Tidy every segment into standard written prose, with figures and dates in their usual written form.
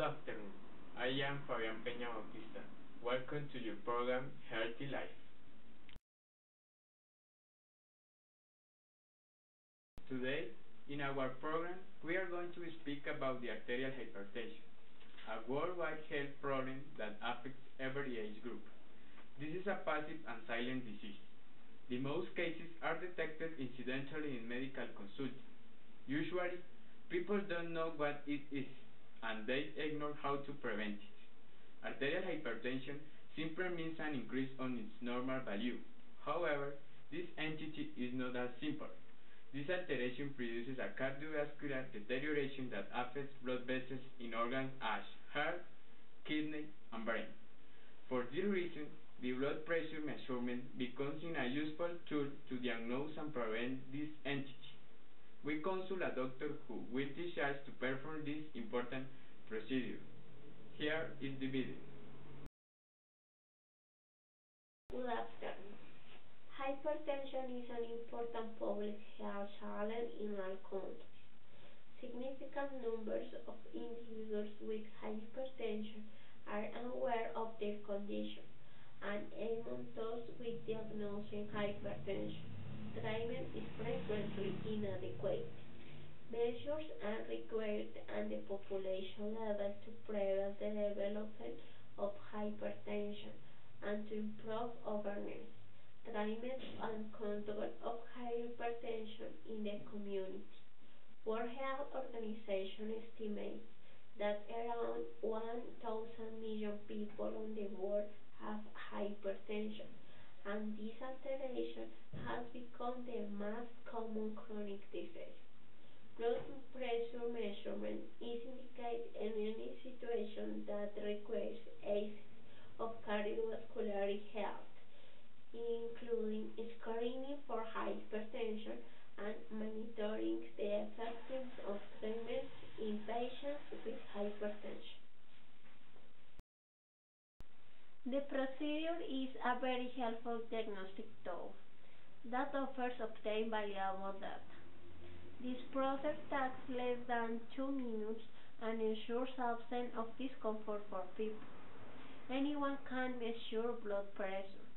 afternoon. I am Fabian Peña Bautista. Welcome to your program Healthy Life. Today, in our program, we are going to speak about the arterial hypertension, a worldwide health problem that affects every age group. This is a passive and silent disease. The most cases are detected incidentally in medical consulting. Usually, people don't know what it is, and they ignore how to prevent it. Arterial hypertension simply means an increase on its normal value. However, this entity is not as simple. This alteration produces a cardiovascular deterioration that affects blood vessels in organs as heart, kidney, and brain. For this reason, the blood pressure measurement becomes a useful tool to diagnose and prevent this entity. We consult a doctor who will discharge to perform this important procedure. Here is the video. Good afternoon. Hypertension is an important public health challenge in all countries. Significant numbers of individuals with hypertension are unaware of their condition, and among those with diagnosing hypertension, treatment is frequently inadequate. Measures are required at the population level to prevent the development of hypertension and to improve awareness, treatment and control of hypertension in the community. World Health Organization estimates that around 1,000 million people in the world have hypertension, and this alteration has become the most common chronic disease. Blood pressure measurement is indicated in any situation that requires aids of cardiovascular health, including screening for hypertension and monitoring the effectiveness of treatments in patients with hypertension. The procedure is a very helpful diagnostic tool that offers obtain valuable data. This process takes less than 2 minutes and ensures absence of discomfort for people. Anyone can measure blood pressure.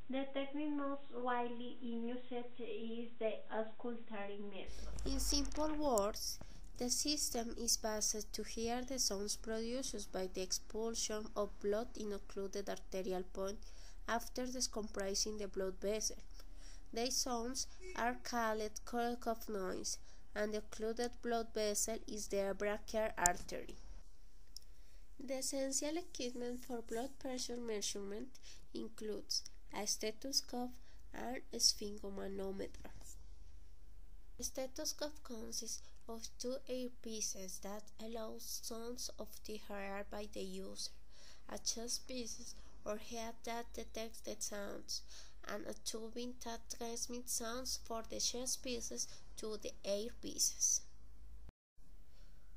The technique most widely used is the auscultatory method. In simple words, the system is based to hear the sounds produced by the expulsion of blood in occluded arterial point after decompressing the blood vessel. These sounds are called cough noise, and the occluded blood vessel is the brachial artery. The essential equipment for blood pressure measurement includes a stethoscope and a sphygmomanometer. A stethoscope consists of two earpieces that allow sounds of the heard by the user, a chest piece or head that detects the sounds, and a tubing that transmits sounds from the chest pieces to the earpieces.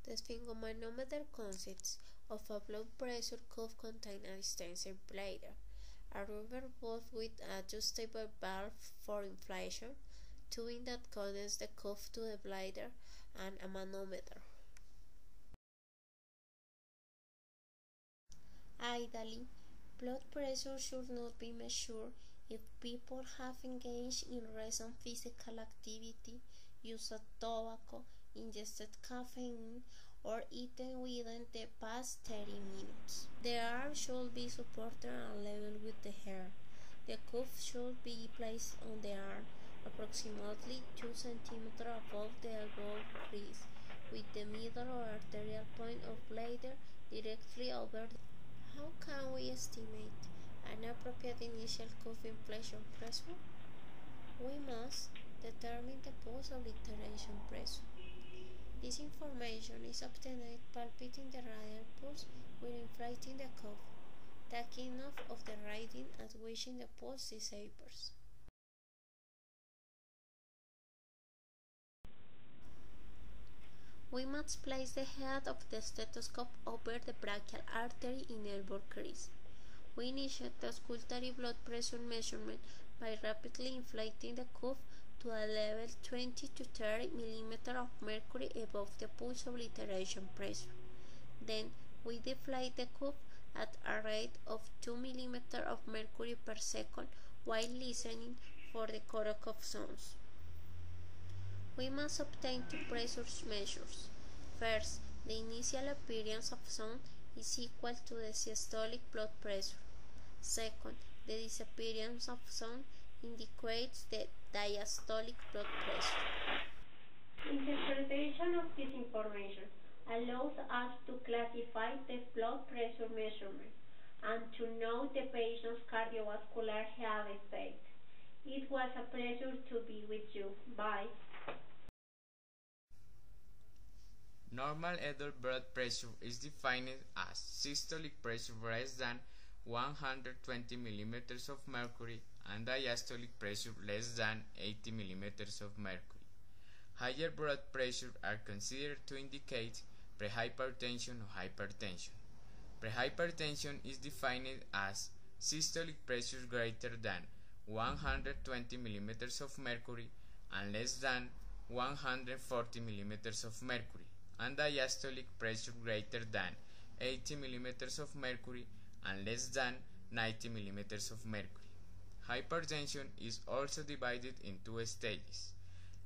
The sphygmomanometer consists of a blood pressure cuff containing a dispenser bladder, a rubber valve with an adjustable valve for inflation, tubing that connects the cuff to the bladder, and a manometer. Ideally, blood pressure should not be measured if people have engaged in recent physical activity, used tobacco, ingested caffeine, or eaten within the past 30 minutes. The arm should be supported and level with the hair. The cuff should be placed on the arm approximately 2 cm above the elbow crease, with the middle or arterial point of bladder directly over the. How can we estimate an appropriate initial cuff inflation pressure? We must determine the pulse obliteration pressure. This information is obtained palpating the radial pulse when inflating the cuff, taking note of the reading at which the pulse disappears. We must place the head of the stethoscope over the brachial artery in elbow crease. We initiate the auscultatory blood pressure measurement by rapidly inflating the cuff to a level 20 to 30 mm of mercury above the pulse obliteration pressure. Then We deflate the cuff at a rate of 2 mm of mercury per second while listening for the chorus of sounds. We must obtain two pressure measures. First, the initial appearance of sound is equal to the systolic blood pressure. Second, the disappearance of sound indicates the diastolic blood pressure. Interpretation of this information allows us to classify the blood pressure measurement and to know the patient's cardiovascular health state. It was a pleasure to be with you. Bye. Normal adult blood pressure is defined as systolic pressure less than 120 mm of mercury and diastolic pressure less than 80 mm of mercury. Higher blood pressure are considered to indicate prehypertension or hypertension. Prehypertension is defined as systolic pressure greater than 120 mm of mercury and less than 140 mm of mercury, and diastolic pressure greater than 80 mm of mercury and less than 90 mm of mercury. Hypertension is also divided in two stages.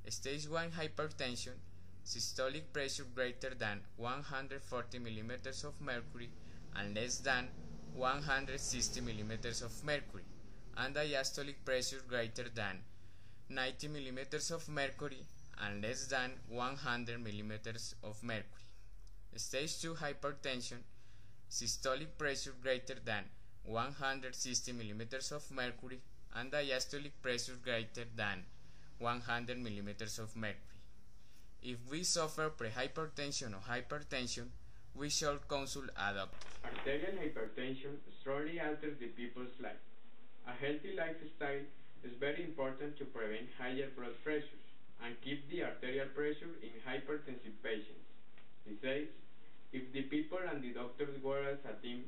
Stage 1 hypertension, systolic pressure greater than 140 mm of mercury and less than 160 mm of mercury, and diastolic pressure greater than 90 mm of mercury and less than 100 mm of mercury. Stage 2 hypertension, systolic pressure greater than 160 mm of mercury and diastolic pressure greater than 100 mm of mercury. If we suffer prehypertension or hypertension, we should consult a doctor. Arterial hypertension strongly alters the people's life. A healthy lifestyle is very important to prevent higher blood pressures and keep the arterial pressure in hypertensive patients. He says, if the people and the doctors work as a team,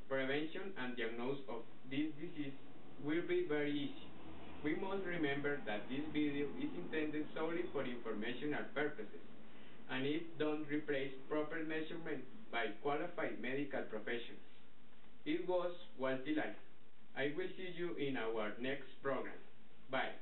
prevention and diagnosis of this disease will be very easy. We must remember that this video is intended solely for informational purposes, and it don't replace proper measurement by qualified medical professionals. It was Walti Life. I will see you in our next program. Bye.